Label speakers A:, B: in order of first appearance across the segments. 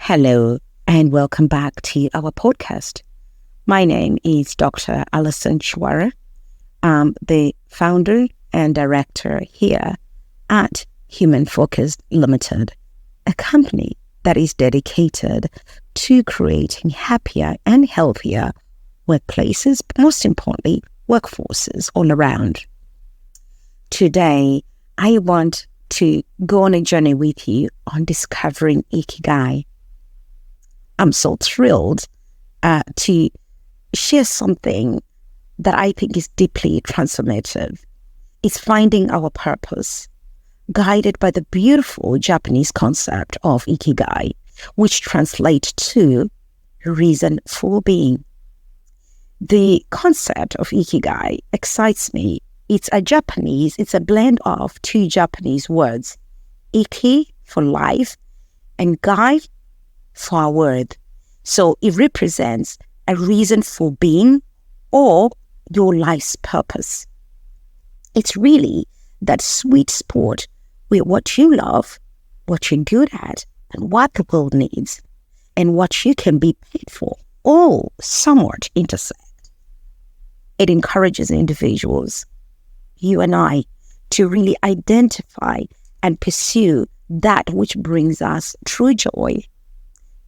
A: Hello, and welcome back to our podcast. My name is Dr. Alison Chiwara. I'm the founder and director here at Human Focused Limited, a company that is dedicated to creating happier and healthier workplaces, but most importantly, workforces all around. Today, I want to go on a journey with you on discovering Ikigai. I'm so thrilled to share something that I think is deeply transformative. It's finding our purpose, guided by the beautiful Japanese concept of Ikigai, which translates to reason for being. The concept of Ikigai excites me. It's a blend of two Japanese words, Iki for life and Gai for our word. So it represents a reason for being or your life's purpose. It's really that sweet spot where what you love, what you're good at, and what the world needs, and what you can be paid for all somewhat intersect. It encourages individuals, you and I, to really identify and pursue that which brings us true joy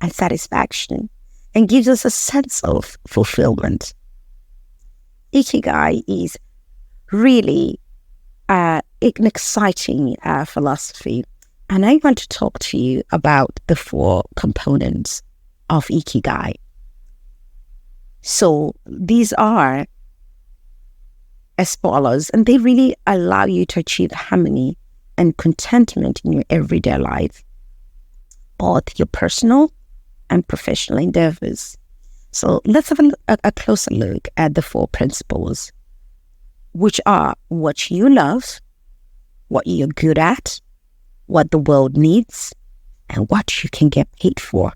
A: and satisfaction and gives us a sense of fulfillment. Ikigai is really an exciting philosophy, and I want to talk to you about the 4 components of Ikigai. So these are as follows, and they really allow you to achieve harmony and contentment in your everyday life, both your personal and professional endeavors. So let's have a closer look at the 4 principles, which are what you love, what you're good at, what the world needs, and what you can get paid for.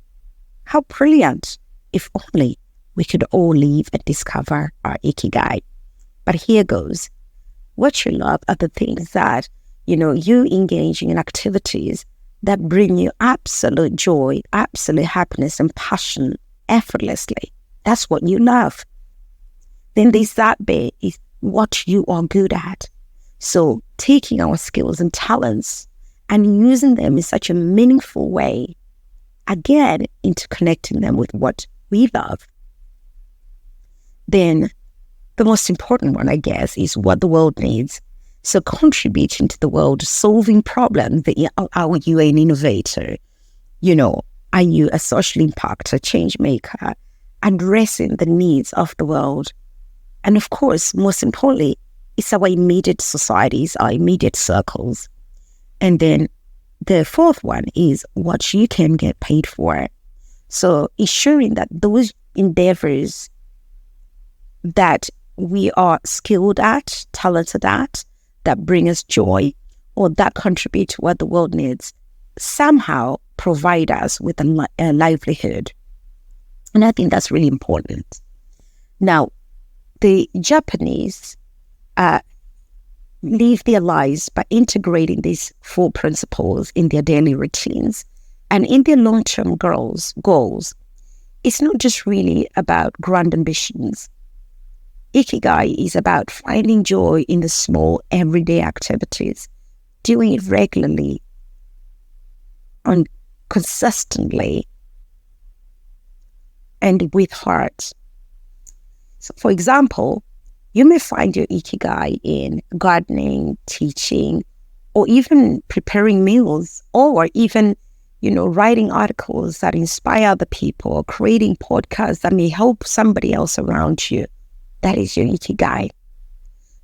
A: How brilliant if only we could all live and discover our Ikigai. But here goes. What you love are the things that, you engaging in activities that bring you absolute joy, absolute happiness and passion effortlessly. That's what you love. Then there's that bit is what you are good at. So taking our skills and talents and using them in such a meaningful way, again, interconnecting them with what we love. Then the most important one, I guess, is what the world needs. So contributing to the world, solving problems. Are you an innovator? Are you a social impactor, change maker, addressing the needs of the world? And of course, most importantly, it's our immediate societies, our immediate circles. And then the 4th one is what you can get paid for. So ensuring that those endeavors that we are skilled at, talented at, that bring us joy, or that contribute to what the world needs, somehow provide us with a livelihood. And I think that's really important. Now, the Japanese live their lives by integrating these 4 principles in their daily routines and in their long-term goals. It's not just really about grand ambitions. Ikigai is about finding joy in the small everyday activities, doing it regularly and consistently and with heart. So, for example, you may find your Ikigai in gardening, teaching, or even preparing meals, or even, writing articles that inspire other people, or creating podcasts that may help somebody else around you. That is your Ikigai.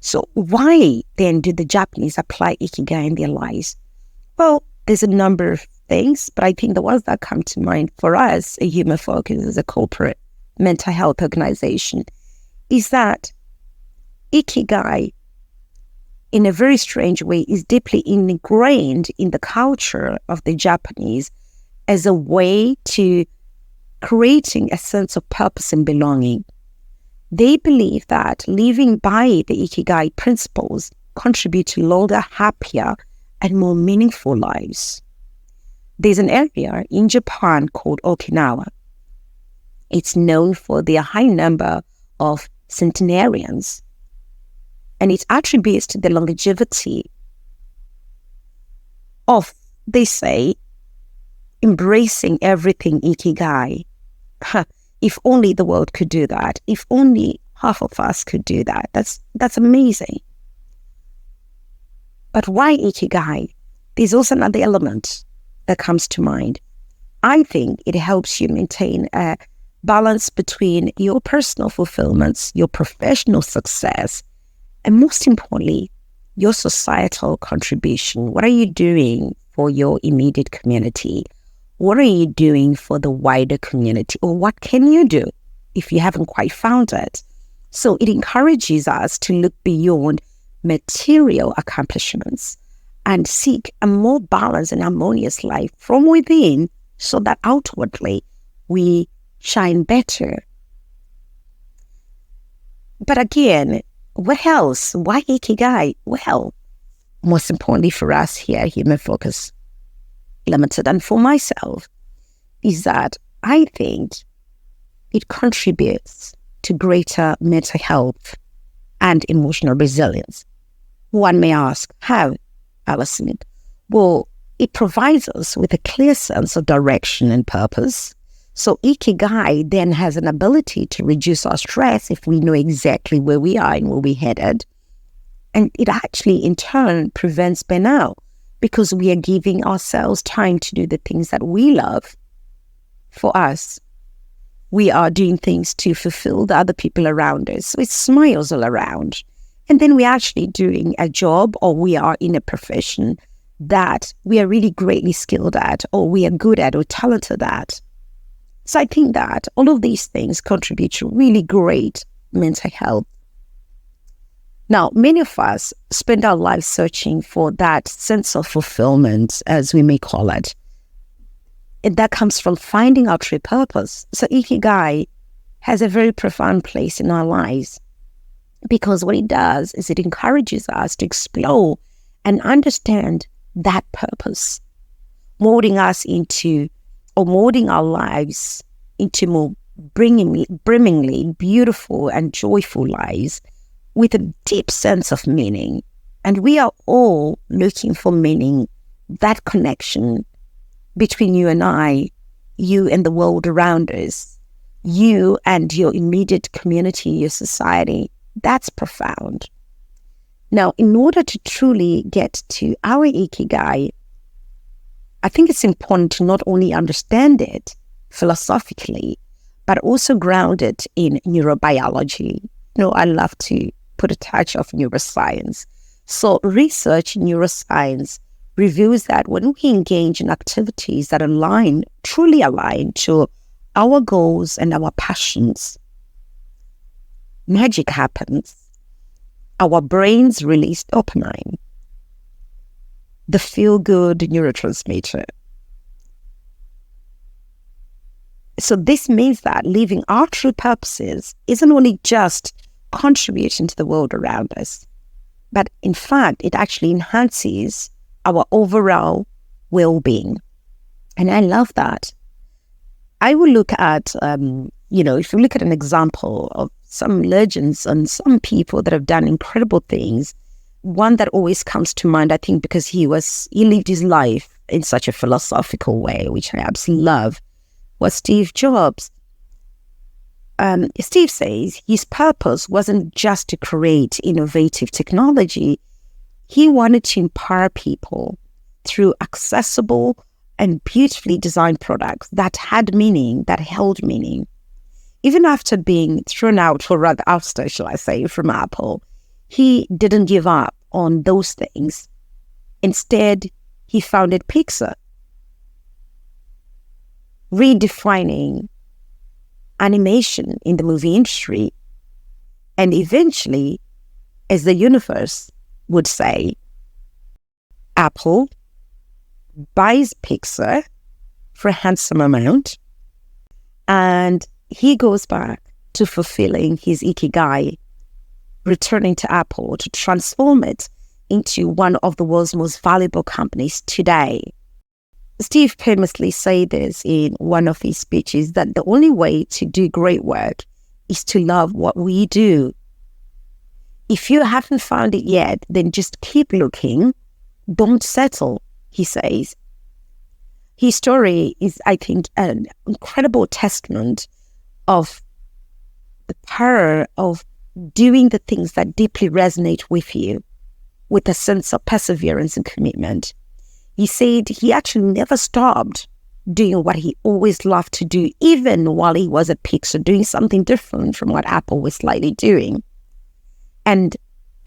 A: So why then do the Japanese apply Ikigai in their lives? Well, there's a number of things, but I think the ones that come to mind for us, a Human Focus as a corporate mental health organization, is that Ikigai, in a very strange way, is deeply ingrained in the culture of the Japanese as a way to creating a sense of purpose and belonging. They believe that living by the Ikigai principles contribute to longer, happier, and more meaningful lives. There's an area in Japan called Okinawa. It's known for their high number of centenarians, and it attributes to the longevity of, they say, embracing everything Ikigai. If only the world could do that. If only half of us could do that. That's amazing. But why Ikigai? There's also another element that comes to mind. I think it helps you maintain a balance between your personal fulfillments, your professional success, and most importantly, your societal contribution. What are you doing for your immediate community? What are you doing for the wider community? Or what can you do if you haven't quite found it? So it encourages us to look beyond material accomplishments and seek a more balanced and harmonious life from within, so that outwardly we shine better. But again, what else? Why Ikigai? Well, most importantly for us here, Human Focus Limited, and for myself, is that I think it contributes to greater mental health and emotional resilience. One may ask, how, Alison? Well, it provides us with a clear sense of direction and purpose. So Ikigai then has an ability to reduce our stress if we know exactly where we are and where we're headed. And it actually, in turn, prevents burnout, because we are giving ourselves time to do the things that we love. For us, we are doing things to fulfill the other people around us. So it smiles all around. And then we're actually doing a job, or we are in a profession that we are really greatly skilled at, or we are good at, or talented at. So I think that all of these things contribute to really great mental health. Now, many of us spend our lives searching for that sense of fulfillment, as we may call it. And that comes from finding our true purpose. So Ikigai has a very profound place in our lives, because what it does is it encourages us to explore and understand that purpose, molding us into, or molding our lives into more brimmingly beautiful and joyful lives with a deep sense of meaning. And we are all looking for meaning, that connection between you and I, you and the world around us, you and your immediate community, your society. That's profound. Now, in order to truly get to our Ikigai, I think it's important to not only understand it philosophically, but also ground it in neurobiology. I love to put a touch of neuroscience. So research in neuroscience reveals that when we engage in activities that truly align to our goals and our passions, magic happens. Our brains release dopamine, the feel-good neurotransmitter. So this means that living our true purposes isn't only just contributing to the world around us, but in fact, it actually enhances our overall well-being. And I love that. I will look at, if you look at an example of some legends and some people that have done incredible things, one that always comes to mind, I think, because he lived his life in such a philosophical way, which I absolutely love, was Steve Jobs. Steve says his purpose wasn't just to create innovative technology. He wanted to empower people through accessible and beautifully designed products that had meaning, that held meaning. Even after being thrown out, or rather ousted, shall I say, from Apple, he didn't give up on those things. Instead, he founded Pixar, redefining animation in the movie industry. And eventually, as the universe would say, Apple buys Pixar for a handsome amount, and he goes back to fulfilling his Ikigai, returning to Apple to transform it into one of the world's most valuable companies today. Steve famously said this in one of his speeches, that the only way to do great work is to love what we do. If you haven't found it yet, then just keep looking. Don't settle, he says. His story is, I think, an incredible testament of the power of doing the things that deeply resonate with you, with a sense of perseverance and commitment. He said he actually never stopped doing what he always loved to do, even while he was at Pixar, doing something different from what Apple was slightly doing. And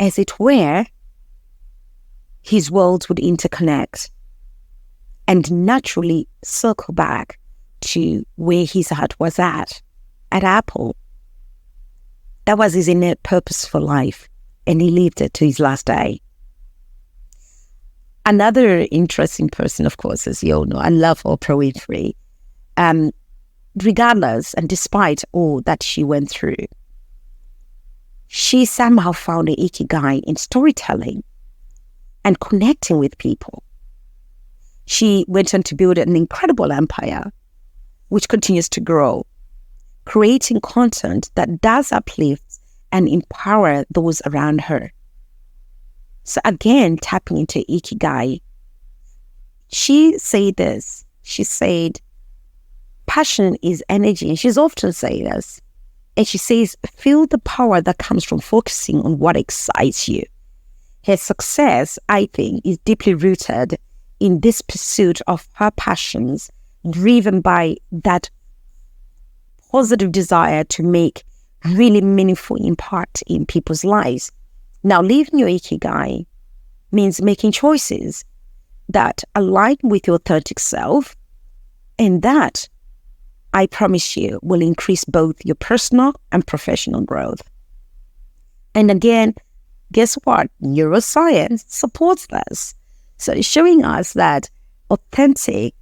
A: as it were, his worlds would interconnect and naturally circle back to where his heart was at Apple. That was his innate purpose for life, and he lived it to his last day. Another interesting person, of course, as you all know, I love Oprah Winfrey. Regardless and despite all that she went through, she somehow found an Ikigai in storytelling and connecting with people. She went on to build an incredible empire, which continues to grow, creating content that does uplift and empower those around her. So again, tapping into Ikigai, she said this. She said, passion is energy. And she's often saying this. And she says, feel the power that comes from focusing on what excites you. Her success, I think, is deeply rooted in this pursuit of her passions, driven by that positive desire to make really meaningful impact in people's lives. Now, living your Ikigai means making choices that align with your authentic self, and that, I promise you, will increase both your personal and professional growth. And again, guess what? Neuroscience supports this. So it's showing us that authentic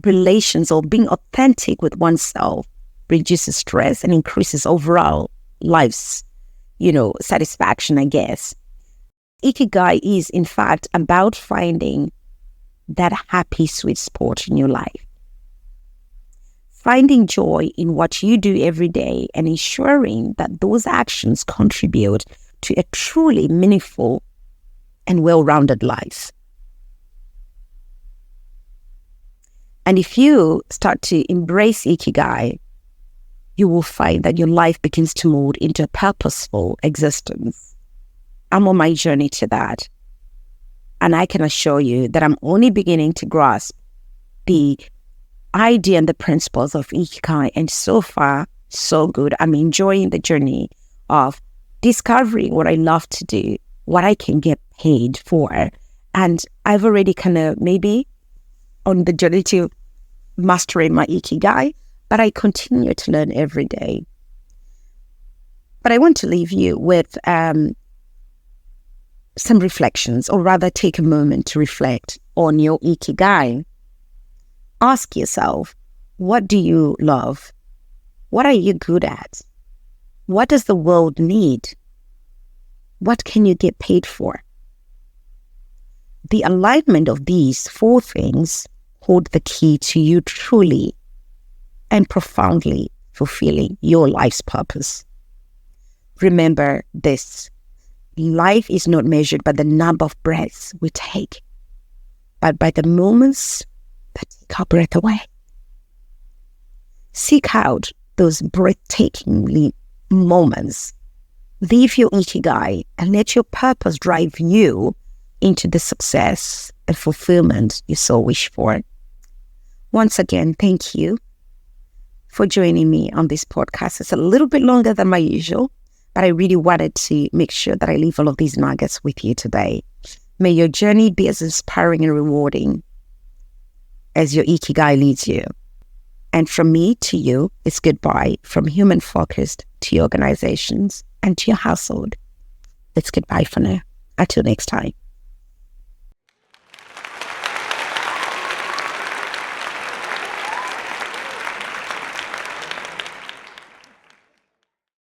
A: relations, or being authentic with oneself, reduces stress and increases overall life's satisfaction, I guess. Ikigai is, in fact, about finding that happy sweet spot in your life. Finding joy in what you do every day and ensuring that those actions contribute to a truly meaningful and well-rounded life. And if you start to embrace Ikigai, you will find that your life begins to mold into a purposeful existence. I'm on my journey to that. And I can assure you that I'm only beginning to grasp the idea and the principles of Ikigai. And so far, so good. I'm enjoying the journey of discovering what I love to do, what I can get paid for. And I've already kind of maybe on the journey to mastering my Ikigai, but I continue to learn every day. But I want to leave you with some reflections, or rather take a moment to reflect on your Ikigai. Ask yourself, what do you love? What are you good at? What does the world need? What can you get paid for? The alignment of these 4 things hold the key to you truly and profoundly fulfilling your life's purpose. Remember this: life is not measured by the number of breaths we take, but by the moments that take our breath away. Seek out those breathtakingly moments. Live your Ikigai and let your purpose drive you into the success and fulfillment you so wish for. Once again, thank you for joining me on this podcast. It's a little bit longer than my usual, but I really wanted to make sure that I leave all of these nuggets with you today. May your journey be as inspiring and rewarding as your Ikigai leads you. And from me to you, it's goodbye. From human-focused to your organizations and to your household. It's goodbye for now. Until next time.